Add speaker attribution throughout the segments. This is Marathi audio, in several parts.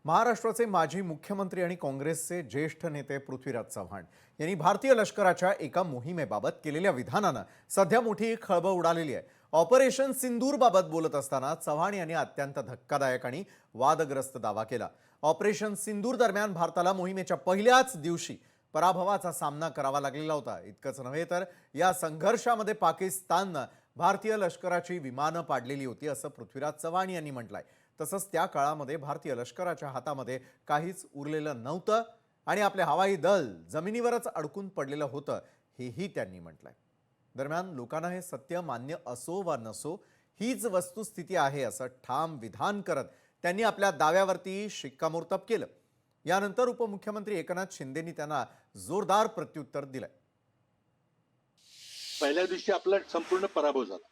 Speaker 1: महाराष्ट्राचे माजी मुख्यमंत्री आणि काँग्रेसचे ज्येष्ठ नेते पृथ्वीराज चव्हाण यांनी भारतीय लष्कराच्या एका मोहिमेबाबत केलेल्या विधानानं सध्या मोठी खळबळ उडालेली आहे. ऑपरेशन सिंदूर बाबत बोलत असताना चव्हाण यांनी अत्यंत धक्कादायक आणि वादग्रस्त दावा केला. ऑपरेशन सिंदूर दरम्यान भारताला मोहिमेच्या पहिल्याच दिवशी पराभवाचा सामना करावा लागलेला होता. इतकंच नव्हे तर या संघर्षामध्ये पाकिस्ताननं भारतीय लष्कराची विमानं पाडलेली होती असं पृथ्वीराज चव्हाण यांनी म्हटलंय. तसंच त्या काळामध्ये भारतीय लष्कराच्या हातामध्ये काहीच उरलेलं नव्हतं आणि आपले हवाई दल जमिनीवरच अडकून पडलेलं होतं हेही त्यांनी म्हटलंय. दरम्यान लोकांना हे सत्य मान्य असो वा नसो हीच वस्तुस्थिती आहे असं ठाम विधान करत त्यांनी आपल्या दाव्यावरती शिक्कामोर्तब केलं. यानंतर उपमुख्यमंत्री एकनाथ शिंदेंनी त्यांना जोरदार प्रत्युत्तर दिलंय.
Speaker 2: पहिल्या दिवशी आपला संपूर्ण पराभव झाला.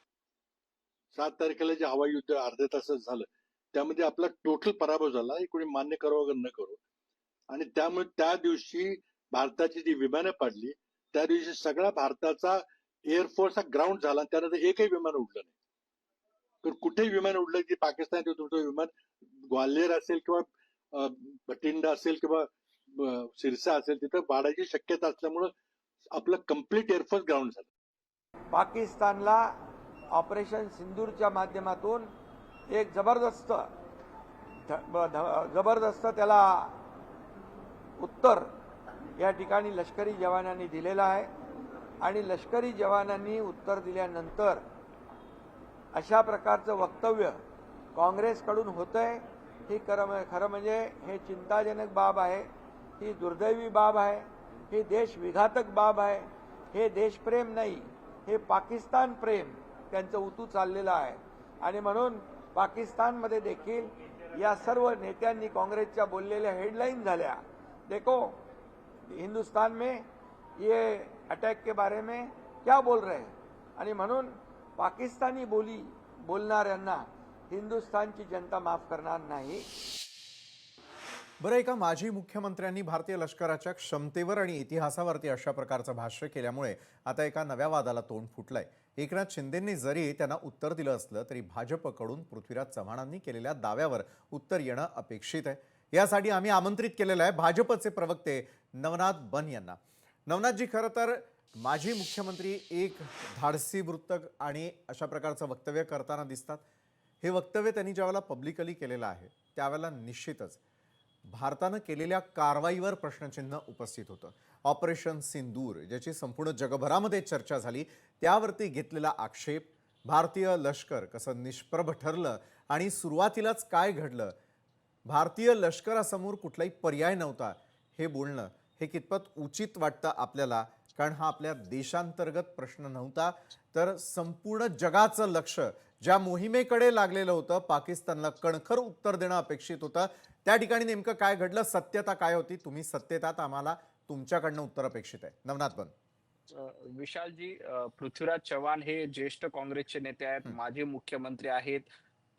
Speaker 2: 7 तारखेला जे हवाई युद्ध अर्ध्या तासात झालं त्यामध्ये आपला टोटल पराभव झाला. हे कोणी मान्य करो वगैरे न करो. आणि त्यामुळे त्या दिवशी भारताची जी विमानं पाडली त्या दिवशी सगळा भारताचा एअरफोर्स हा ग्राउंड झाला. त्यानंतर एकही विमान उडलं नाही. तर कुठेही विमान उडलं की पाकिस्तान तुमचं विमान ग्वाल्हेर असेल किंवा भटिंडा असेल किंवा सिरसा असेल तिथं पाडायची शक्यता असल्यामुळं आपलं कम्प्लीट एअरफोर्स ग्राउंड झालं.
Speaker 3: पाकिस्तानला ऑपरेशन सिंदूरच्या माध्यमातून एक जबरदस्त त्याला उत्तर या ठिकाणी लष्करी जवानांनी दिलेलं आहे. आणि लष्करी जवानांनी उत्तर दिल्यानंतर अशा प्रकारचं वक्तव्य काँग्रेसकडून होतंय ही खरं म्हणजे हे चिंताजनक बाब आहे. ही दुर्दैवी बाब आहे. ही देशविघातक बाब आहे. हे देशप्रेम नाही, हे पाकिस्तान प्रेम त्यांचं उतू चाललेलं आहे. आणि म्हणून पाकिस्तानमध्ये देखील या सर्व नेत्यांनी काँग्रेसच्या बोललेल्या हेडलाईन झाल्या. देखो हिंदुस्तान में ये अटैक के बारे में क्या बोल रहे हैं. आणि म्हणून पाकिस्तानी बोलणाऱ्यांना हिंदुस्थानची जनता माफ करणार नाही.
Speaker 1: बरं, एका माजी मुख्यमंत्र्यांनी भारतीय लष्कराच्या क्षमतेवर आणि इतिहासावरती अशा प्रकारचं भाष्य केल्यामुळे आता एका नव्या वादाला तोंड फुटलंय. एकनाथ शिंदेंनी जरी त्यांना उत्तर दिलं असलं तरी भाजपकडून पृथ्वीराज चव्हाणांनी केलेल्या दाव्यावर उत्तर येणं अपेक्षित आहे. यासाठी आम्ही आमंत्रित केलेलं आहे भाजपचे प्रवक्ते नवनाथ बन यांना. नवनाथजी, खरं तर माजी मुख्यमंत्री एक धाडसी वृत्त आणि अशा प्रकारचं वक्तव्य करताना दिसतात. हे वक्तव्य त्यांनी ज्यावेळेला पब्लिकली केलेलं आहे त्यावेळेला निश्चितच भारतानं केलेल्या कारवाईवर प्रश्नचिन्ह उपस्थित होतं. ऑपरेशन सिंदूर ज्याची संपूर्ण जगभरामध्ये चर्चा झाली त्यावरती घेतलेला आक्षेप, भारतीय लष्कर कसं निष्प्रभ ठरलं आणि सुरुवातीलाच काय घडलं, भारतीय लष्करासमोर कुठलाही पर्याय नव्हता, हे बोलणं हे कितपत उचित वाटतं आपल्याला. कारण हा आपल्या देशांतर्गत प्रश्न नव्हता तर संपूर्ण जगाचं लक्ष ज्या मोहिमेकडे लागलेलं होतं, पाकिस्तानला कणखर उत्तर देणं अपेक्षित होतं. त्या ठिकाणी नेमकं काय घडलं, सत्यता काय होती, तुम्ही सत्यतात आम्हाला तुमच्याकडनं उत्तर अपेक्षित आहे. नवनाथ बन.
Speaker 4: विशालजी, पृथ्वीराज चव्हाण हे ज्येष्ठ काँग्रेसचे नेते आहेत, माजी मुख्यमंत्री आहेत.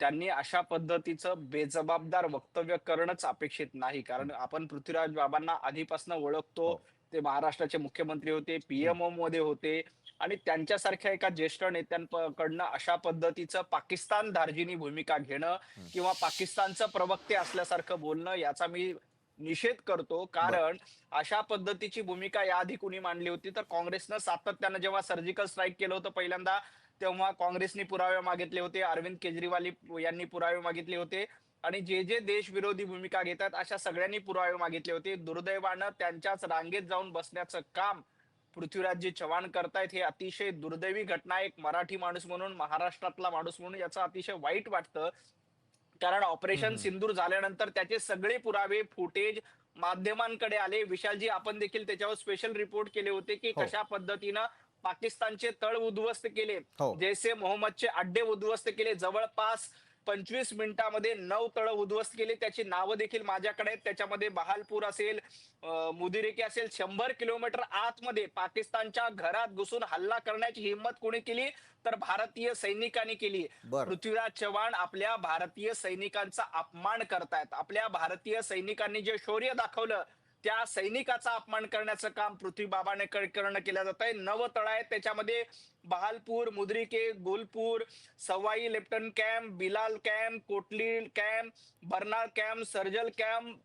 Speaker 4: त्यांनी अशा पद्धतीचं बेजबाबदार वक्तव्य करणंच अपेक्षित नाही. कारण आपण पृथ्वीराज बाबांना आधीपासून ओळखतो. ते महाराष्ट्राचे मुख्यमंत्री होते, पीएमओ मध्ये होते. आणि त्यांच्यासारख्या एका ज्येष्ठ नेत्यांकडनं अशा पद्धतीचं पाकिस्तान धार्जिनी भूमिका घेणं किंवा पाकिस्तानचं प्रवक्ते असल्यासारखं बोलणं याचा मी निषेध करतो. कारण अशा पद्धतीची भूमिका याआधी कुणी मांडली होती तर काँग्रेसनं सातत्यानं जेव्हा सर्जिकल स्ट्राईक केलं होतं पहिल्यांदा तेव्हा काँग्रेसने पुरावे मागितले होते, अरविंद केजरीवाल यांनी पुरावे मागितले होते. आणि जे जे देशविरोधी भूमिका घेतात अशा सगळ्यांनी पुरावे मागितले होते. दुर्दैवानं त्यांच्याच रांगेत जाऊन बसण्याचं काम पृथ्वीराजजी चव्हाण करतायत. हे अतिशय दुर्दैवी घटना. एक मराठी माणूस म्हणून, महाराष्ट्रातला माणूस म्हणून याचं अतिशय वाईट वाटतं. कारण ऑपरेशन सिंदूर झाल्यानंतर त्याचे सगळे पुरावे, फुटेज माध्यमांकडे आले. विशालजी, आपण देखील त्याच्यावर स्पेशल रिपोर्ट केले होते की कशा पद्धतीनं पाकिस्तानचे तळ उद्ध्वस्त केले, जैसे मोहम्मदचे अड्डे उद्ध्वस्त केले. जवळपास 25 मिनिटांमध्ये 9 तळ उद्ध्वस्त केले. त्याची नावं देखील माझ्याकडे आहेत. त्याच्यामध्ये बहालपूर असेल, मुदिरिके असेल. 100 किलोमीटर आतमध्ये पाकिस्तानच्या घरात घुसून हल्ला करण्याची हिंमत कोणी केली तर भारतीय सैनिकांनी केली. पृथ्वीराज चव्हाण आपल्या भारतीय सैनिकांचा अपमान करतायत. आपल्या भारतीय सैनिकांनी जे शौर्य दाखवलं त्या सैनिकाचा अपमान करण्याचं काम पृथ्वी बाबाने करणं केलं जात आहे. 9 तळ आहेत, त्याच्यामध्ये बहालपूर, मुद्रिके, गुलपूर, सवाई लेफ्टनंट कॅम्प, बिलाल कॅम्प, कोटली कॅम्प, बर्नाळ कॅम्प, सर्जल कॅम्प,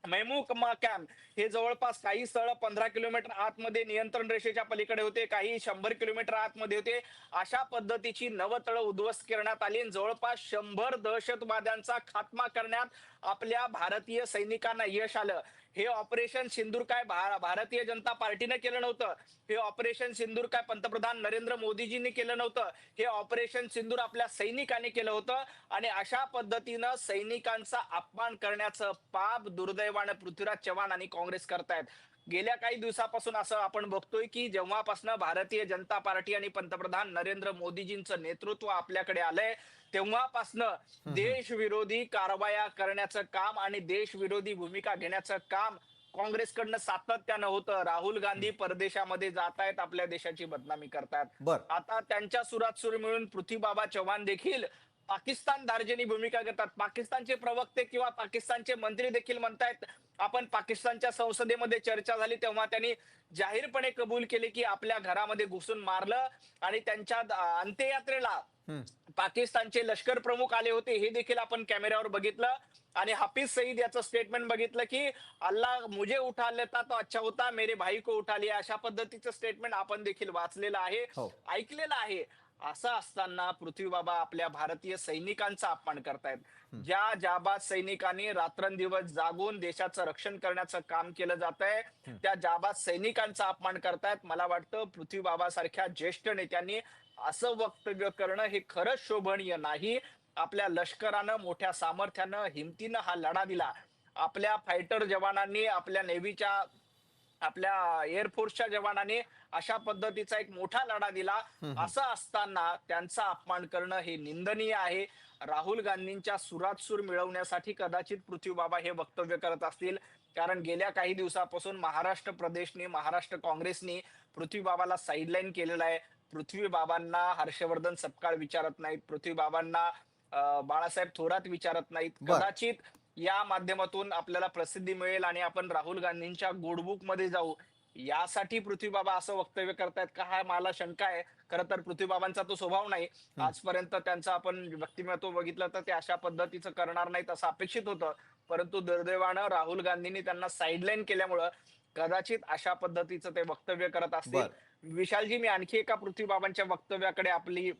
Speaker 4: मेहमूकमा कॅम्प हे जवळपास काही स्थळ 15 किलोमीटर आतमध्ये नियंत्रण रेषेच्या पलीकडे होते, काही 100 किलोमीटर आतमध्ये होते. अशा पद्धतीची नवतळ उद्ध्वस्त करण्यात आली आणि जवळपास 100 दहशतवाद्यांचा खात्मा करण्यात आपल्या भारतीय सैनिकांना यश आलं. हे ऑपरेशन सिंदूर काय भारतीय जनता पार्टीने केलं नव्हतं. हे ऑपरेशन सिंदूर काय पंतप्रधान नरेंद्र मोदीजींनी केलं नव्हतं. हे ऑपरेशन सिंदूर आपल्या सैनिकांनी केलं होतं. आणि अशा पद्धतीनं सैनिकांचा अपमान करण्याचं पाप दुर्दैवानं पृथ्वीराज चव्हाण आणि काँग्रेस करतायत. गेल्या काही दिवसापासून असं आपण बघतोय की जेव्हापासून भारतीय जनता पार्टी आणि पंतप्रधान नरेंद्र मोदीजींचं नेतृत्व आपल्याकडे आलंय, तेव्हापासनं देशविरोधी कारवाया करण्याचं काम आणि देशविरोधी भूमिका घेण्याचं काम काँग्रेसकडनं सातत्यानं होतं. राहुल गांधी परदेशामध्ये जात आहेत, आपल्या देशाची बदनामी करतायत.
Speaker 1: बर
Speaker 4: आता त्यांच्या सुरात सूर मिळून पृथ्वीबाबा चव्हाण देखील पाकिस्तान धार्जिनी भूमिका घेतात. पाकिस्तानचे प्रवक्ते किंवा पाकिस्तानचे मंत्री देखील म्हणतायत, आपण पाकिस्तानच्या संसदेमध्ये चर्चा झाली तेव्हा त्यांनी जाहीरपणे कबूल केले की आपल्या घरामध्ये घुसून मारलं आणि त्यांच्या अंत्ययात्रेला पाकिस्तानचे लष्कर प्रमुख आले होते, हे देखील आपण कॅमेऱ्यावर बघितलं. आणि हाफिज सईद याचं स्टेटमेंट बघितलं की अल्लाह मुझे उठा लेता तो अच्छा होता, मेरे भाई को उठा लिया, अशा पद्धतीचं स्टेटमेंट आपण देखील वाचलेलं आहे,
Speaker 1: हो
Speaker 4: ऐकलेलं आहे. असं असताना पृथ्वी बाबा आपल्या भारतीय सैनिकांचा अपमान करतायत. ज्या जाबाज सैनिकांनी रात्रंदिवस जागून देशाचं रक्षण करण्याचं काम केलं जात आहे, त्या जाबाज सैनिकांचा अपमान करतायत. मला वाटतं पृथ्वी बाबासारख्या ज्येष्ठ नेत्यांनी असं वक्तव्य करणं हे खरंच शोभनीय नाही. आपल्या लष्करानं मोठ्या सामर्थ्यानं हिमतीनं हा लढा दिला. आपल्या फायटर जवानांनी, आपल्या नेव्हीच्या, आपल्या एअरफोर्सच्या जवानांनी अशा पद्धतीचा एक मोठा लढा दिला. असं असताना त्यांचा अपमान करणं हे निंदनीय आहे. राहुल गांधींच्या सुरात सूर मिळवण्यासाठी कदाचित पृथ्वी बाबा हे वक्तव्य करत असतील, कारण गेल्या काही दिवसापासून महाराष्ट्र प्रदेशने, महाराष्ट्र काँग्रेसने पृथ्वी बाबाला साईडलाईन केलेलं आहे. पृथ्वी बाबांना हर्षवर्धन सपकाळ विचारत नाहीत, पृथ्वी बाबांना बाळासाहेब थोरात विचारत नाहीत.
Speaker 1: बर
Speaker 4: कदाचित या माध्यमातून आपल्याला प्रसिद्धी मिळेल आणि आपण राहुल गांधींच्या गुडबुक मध्ये जाऊ, यासाठी पृथ्वी बाबा असं वक्तव्य करतायत का, हा मला शंका आहे. खरं तर पृथ्वी बाबांचा तो स्वभाव नाही. आजपर्यंत त्यांचं आपण व्यक्तिमत्व बघितलं तर ते अशा पद्धतीचं करणार नाहीत असं अपेक्षित होतं. परंतु दुर्दैवानं राहुल गांधींनी त्यांना साईडलाईन केल्यामुळं कदाचित अशा पद्धतीचं ते वक्तव्य करत असतील.
Speaker 1: बर
Speaker 4: विशालजी, मी आणखी एका पृथ्वी बाबांच्या वक्तव्याकडे आपली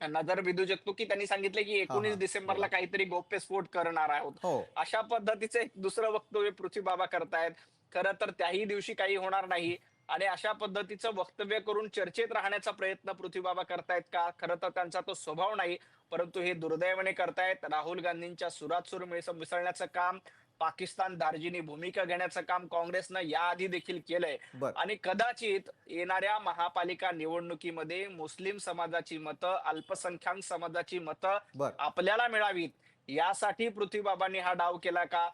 Speaker 4: नजर विधू शकतो की त्यांनी सांगितले की
Speaker 1: हा
Speaker 4: 19
Speaker 1: हा
Speaker 4: डिसेंबरला
Speaker 1: बोला
Speaker 4: काहीतरी गौप्यस्फोट करणार आहोत.
Speaker 1: हो
Speaker 4: अशा पद्धतीचं एक दुसरं वक्तव्य पृथ्वी बाबा करतायत. खरं तर त्याही दिवशी काही होणार नाही आणि अशा पद्धतीचं वक्तव्य करून चर्चेत राहण्याचा प्रयत्न पृथ्वी बाबा करतायत का, खरं तर त्यांचा तो स्वभाव नाही. परंतु हे दुर्दैवाने करतायत. राहुल गांधींच्या सुरात सूर मिसळण्याचं काम, पाकिस्तान धार्जिनी भूमिका घेण्याचं काम काँग्रेसनं याआधी देखील केलंय.
Speaker 1: बर
Speaker 4: आणि कदाचित येणाऱ्या महापालिका निवडणुकीमध्ये मुस्लिम समाजाची मतं, अल्पसंख्याक समाजाची मतं
Speaker 1: बर
Speaker 4: आपल्याला मिळावीत, यासाठी पृथ्वी बाबांनी हा डाव केला का,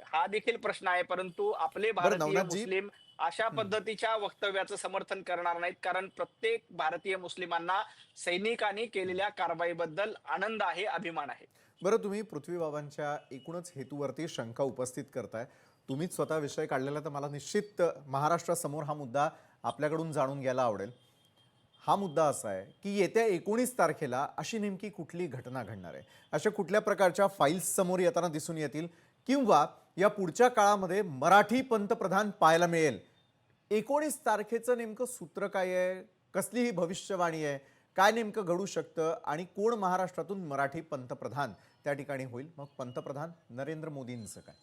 Speaker 4: हा देखील प्रश्न आहे. परंतु आपले
Speaker 1: बर
Speaker 4: भारतीय
Speaker 1: नवनाथजी
Speaker 4: मुस्लिम अशा पद्धतीच्या वक्तव्याचं समर्थन करणार नाहीत, कारण प्रत्येक भारतीय मुस्लिमांना सैनिकांनी केलेल्या कारवाईबद्दल आनंद आहे, अभिमान आहे.
Speaker 1: बरं तुम्ही पृथ्वीबाबांच्या एकूणच हेतूवरती शंका उपस्थित करताय, तुम्हीच स्वतः विषय काढलेला, तर मला निश्चित महाराष्ट्रासमोर हा मुद्दा आपल्याकडून जाणून घ्यायला आवडेल. हा मुद्दा असा आहे की येत्या 19 तारखेला अशी नेमकी कुठली घटना घडणार आहे, अशा कुठल्या प्रकारच्या फाईल्स समोर येताना दिसून येतील, किंवा या पुढच्या काळामध्ये मराठी पंतप्रधान पाहायला मिळेल. 19 तारखेचं नेमकं सूत्र काय आहे, कसली ही भविष्यवाणी आहे, काय नेमकं घडू शकतं आणि कोण महाराष्ट्रातून मराठी पंतप्रधान त्या ठिकाणी होईल? मग पंतप्रधान नरेंद्र मोदींचं काय?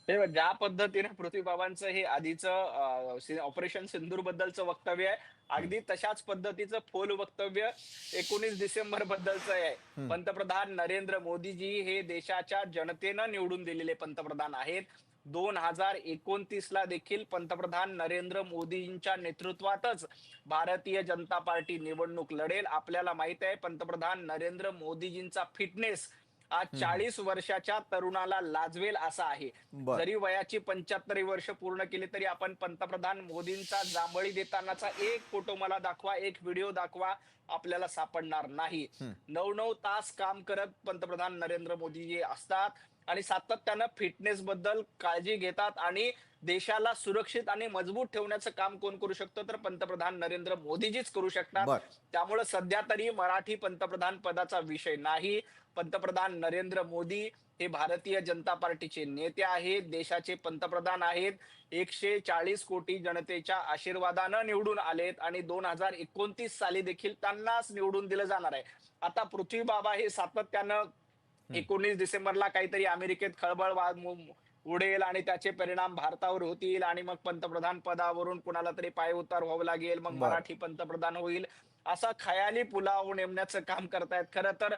Speaker 4: हे ज्या पद्धतीने पृथ्वी बाबांचं हे आधीचं ऑपरेशन सिंदूर बद्दलचं वक्तव्य आहे, अगदी तशाच पद्धतीचं फोल वक्तव्य 19 डिसेंबर बद्दलचं आहे. पंतप्रधान नरेंद्र मोदीजी हे देशाच्या जनतेनं निवडून दिलेले पंतप्रधान आहेत. 2029 ला देखील पंतप्रधान नरेंद्र मोदींच्या नेतृत्वातच भारतीय जनता पार्टी निवडणूक लढेल. आपल्याला माहित आहे पंतप्रधान नरेंद्र मोदीजींचा फिटनेस आज 40 वर्षाच्या तरुणाला लाजवेल असा आहे.
Speaker 1: बर
Speaker 4: जरी वयाची 75 वर्ष पूर्ण केली तरी आपण पंतप्रधान मोदींचा जांभळी देतानाचा एक फोटो मला दाखवा, एक व्हिडिओ दाखवा, आपल्याला सापडणार नाही. 9-9 तास काम करत पंतप्रधान नरेंद्र मोदी असतात आणि सातत्यानं फिटनेस बद्दल काळजी घेतात आणि देशाला सुरक्षित आणि मजबूत ठेवण्याचं काम कोण करू शकतो तर पंतप्रधान नरेंद्र मोदीजीच करू शकतात.
Speaker 1: बर
Speaker 4: त्यामुळे सध्या तरी मराठी पंतप्रधान पदाचा विषय नाही. पंतप्रधान नरेंद्र मोदी हे भारतीय जनता पार्टीचे नेते आहेत, देशाचे पंतप्रधान आहेत. 140 कोटी जनतेच्या आशीर्वादानं निवडून आलेत आणि 2029 साली देखील त्यांनाच निवडून दिलं जाणार आहे. आता पृथ्वी बाबा हे सातत्यानं 19 डिसेंबरला काहीतरी अमेरिकेत खळबळ उडेल आणि त्याचे परिणाम भारतावर होतील आणि मग पंतप्रधान पदावरून कुणाला तरी पायउतार व्हावं लागेल, मग
Speaker 1: बरं.
Speaker 4: मराठी पंतप्रधान होईल, असा खयाली पुलाव नेमण्याचं काम करतायत. खरं तर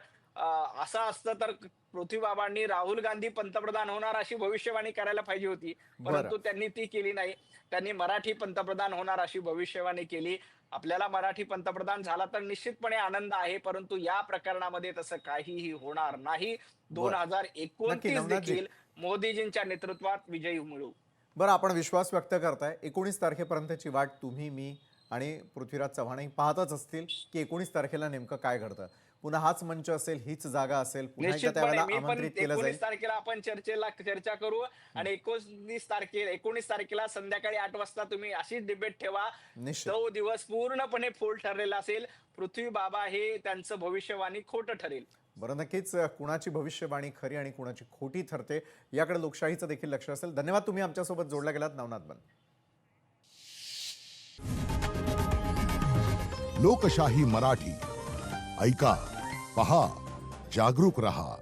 Speaker 4: असं असतं तर पृथ्वी बाबांनी राहुल गांधी पंतप्रधान होणार अशी भविष्यवाणी करायला पाहिजे होती, परंतु त्यांनी ती केली नाही. त्यांनी मराठी पंतप्रधान होणार अशी भविष्यवाणी केली. आपल्याला मराठी पंतप्रधान झाला तर निश्चितपणे आनंद आहे, परंतु या प्रकरणामध्ये तसं काहीही होणार नाही.
Speaker 1: बरं. नक्की
Speaker 4: 2029
Speaker 1: नवनाथजी.
Speaker 4: देखील मोदीजींच्या नेतृत्वात विजयी मिळू.
Speaker 1: बरं, आपण विश्वास व्यक्त करताय 19 तारखेपर्यंतची वाट तुम्ही, मी आणि पृथ्वीराज चव्हाणही पाहतच असतील की 19 तारखेला नेमकं काय घडतं. पुन्हा हाच मंच असेल, हीच जागा असेल, पुन्हा एकदा
Speaker 4: निश्चितपणे
Speaker 1: त्यावेळेला
Speaker 4: मी पण
Speaker 1: आमंत्रित केलं जाईल.
Speaker 4: 19 तारखेला आपण चर्चा करू आणि 19 तारखेला संध्याकाळी 8 वाजता तुम्ही अशीच डिबेट ठेवा.
Speaker 1: निश्चित.
Speaker 4: तो दिवस पूर्णपणे फोल ठरलेला असेल. पृथ्वी बाबा हे त्यांचं भविष्यवाणी खोटं ठरेल.
Speaker 1: बरं, नक्कीच कुणाची भविष्यवाणी खरी आणि कुणाची खोटी ठरते याकडे लोकशाहीचं देखील लक्ष असेल. धन्यवाद, तुम्ही आमच्यासोबत जोडला गेलात नवनाथ बन.
Speaker 5: लोकशाही मराठी ऐका, पहा, जागरूक रहा.